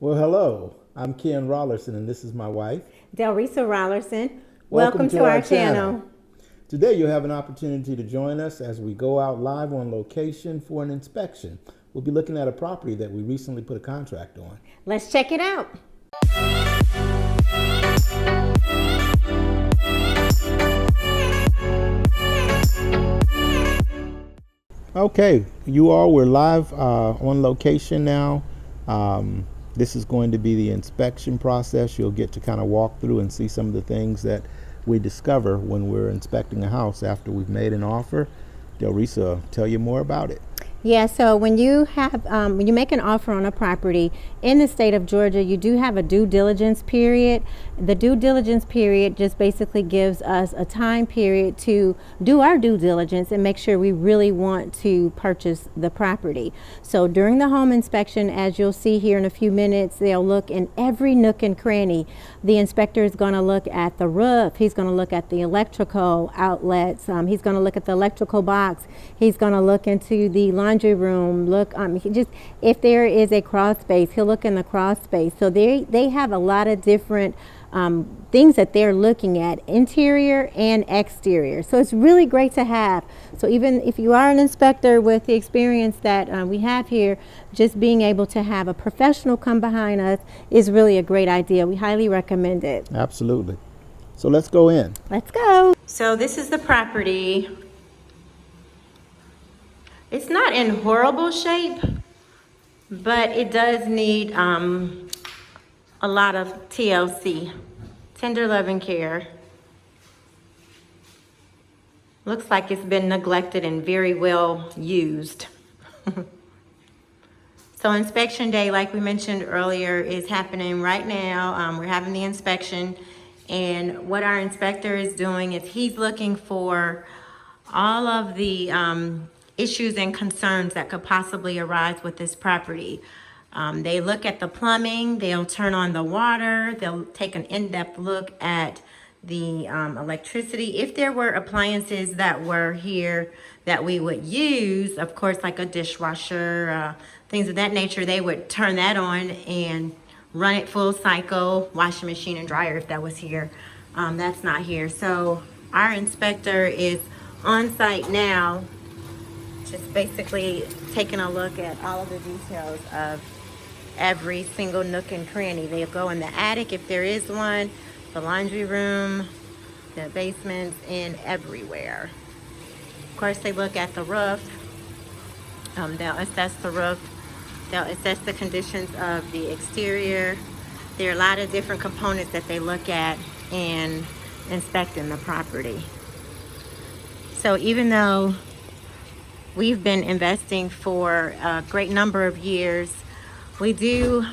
Well, hello. I'm Ken Rollerson, and this is my wife. Delrisa Rollerson. Welcome Welcome to to our our channel. channel. Today, you'll have an opportunity to join us as we go out live on location for an inspection. We'll be looking at a property that we recently put a contract on. Let's check it out. Okay, you all, we're live on location now. This is going to be the inspection process. You'll get to kind of walk through and see some of the things that we discover when we're inspecting a house after we've made an offer. Delrisa will tell you more about it. Yeah, so when you make an offer on a property in the state of Georgia, you do have a due diligence period. The due diligence period just basically gives us a time period to do our due diligence and make sure we really want to purchase the property. So during the home inspection, as you'll see here in a few minutes, they'll look in every nook and cranny. The inspector is going to look at the roof. He's going to look at the electrical outlets. He's going to look at the electrical box. He's going to look into the laundry room. Look, if there is a crawl space, he'll look in the crawl space. So they have a lot of different things that they're looking at, interior and exterior. So it's really great to have. So even if you are an inspector with the experience that we have here, just being able to have a professional come behind us is really a great idea. We highly recommend it. Absolutely. So let's go in. Let's go. So this is the property. It's not in horrible shape, but it does need a lot of TLC, tender love and care. Looks like it's been neglected and very well used. So inspection day, like we mentioned earlier, is happening right now. We're having the inspection, and what our inspector is doing is he's looking for all of the issues and concerns that could possibly arise with this property. They look at the plumbing, they'll turn on the water, they'll take an in-depth look at the electricity. If there were appliances that were here that we would use, of course, like a dishwasher, things of that nature, they would turn that on and run it full cycle, washing machine and dryer if that was here. That's not here. So our inspector is on site now, just basically taking a look at all of the details of every single nook and cranny. They'll go in the attic if there is one, the laundry room, the basements, and everywhere. Of course, they look at the roof. They'll assess the roof. They'll assess the conditions of the exterior. There are a lot of different components that they look at in inspecting the property. So even though we've been investing for a great number of years, we do,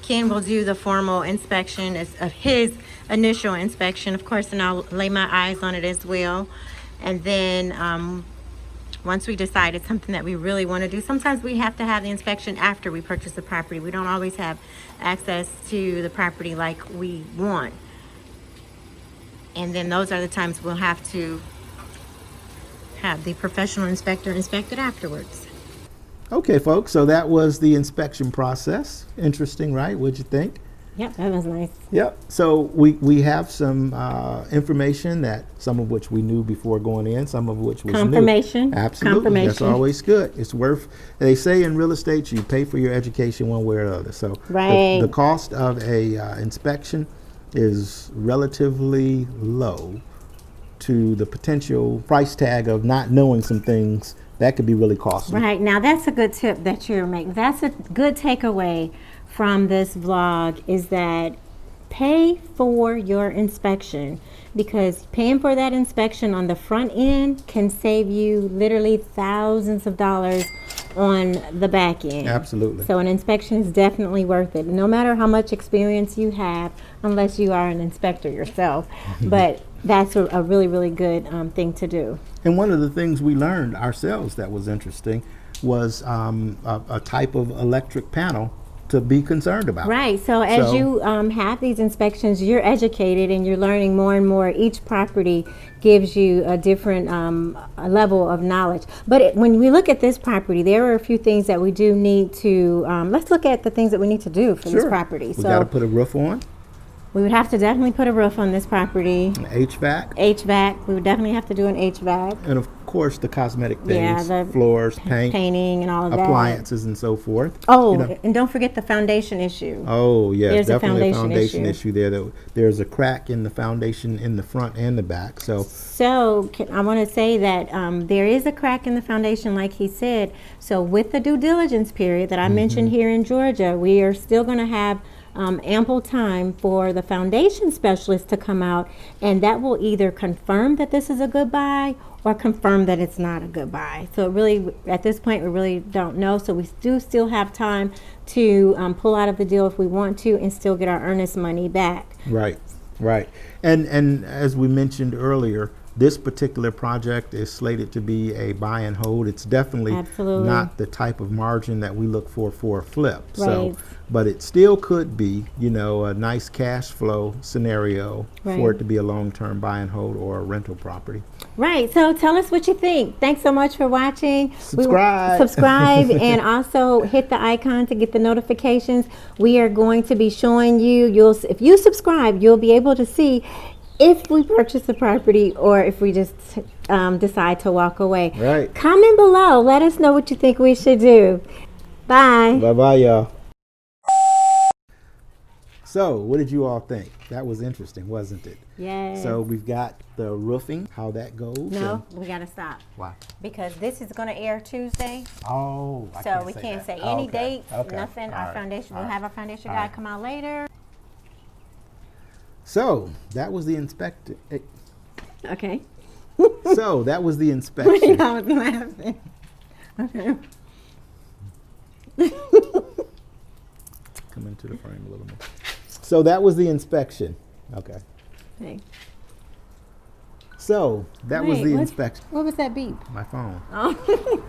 Ken will do the formal inspection of his initial inspection, of course, and I'll lay my eyes on it as well. And then once we decide it's something that we really want to do, sometimes we have to have the inspection after we purchase the property. We don't always have access to the property like we want. And then those are the times we'll have to have the professional inspector inspect it afterwards. Okay, folks, so that was the inspection process. Interesting, right? What'd you think? Yep, that was nice. Yep. So we have some information that some of which we knew before going in, some of which was Confirmation. new. Absolutely. Confirmation. That's always good. It's worth. They say in real estate you pay for your education one way or the other. So right. the cost of a inspection is relatively low to the potential price tag of not knowing some things that could be really costly. Right. Now that's a good tip that you're making. That's a good takeaway from this vlog, is that pay for your inspection, because paying for that inspection on the front end can save you literally thousands of dollars on the back end. Absolutely. So an inspection is definitely worth it, no matter how much experience you have, unless you are an inspector yourself. But that's a really, really good thing to do. And one of the things we learned ourselves that was interesting was a type of electric panel to be concerned about. Right. So as you have these inspections, you're educated and you're learning more and more. Each property gives you a different a level of knowledge. But when we look at this property, there are a few things that we do need to. Let's look at the things that we need to do for this property. We got to put a roof on. We would have to definitely put a roof on this property. HVAC. HVAC. We would definitely have to do an HVAC. And of course, the cosmetic things, the floors, painting, and all of that. Appliances and so forth. Oh, and don't forget the foundation issue. Oh, yes, There's definitely a foundation issue there. There's a crack in the foundation in the front and the back. So I want to say that there is a crack in the foundation, like he said. So with the due diligence period that I mentioned here in Georgia, we are still going to have ample time for the foundation specialist to come out, and that will either confirm that this is a good buy or confirm that it's not a good buy. So it really, at this point, we really don't know. So we do still have time to pull out of the deal if we want to and still get our earnest money back. Right. And as we mentioned earlier, this particular project is slated to be a buy and hold. It's definitely not the type of margin that we look for a flip. Right. So, but it still could be, a nice cash flow scenario for it to be a long-term buy and hold or a rental property. Right. So tell us what you think. Thanks so much for watching. Subscribe and also hit the icon to get the notifications. We are going to be showing you. If you subscribe, you'll be able to see if we purchase the property or if we just decide to walk away. Right. Comment below. Let us know what you think we should do. Bye. Bye-bye, y'all. So, what did you all think? That was interesting, wasn't it? Yes. So, we've got the roofing, how that goes. No, we got to stop. Why? Because this is going to air Tuesday. Oh, So we can't say any dates, Okay. nothing. All Our right. foundation, we'll All have our foundation guy come out later. So, that was the inspection. Okay. So, that was the inspection. I was laughing. Okay. Come into the frame a little more. So, that was the inspection. Okay. Okay. So, that was Wait, the what- inspection. What was that beep? My phone. Oh.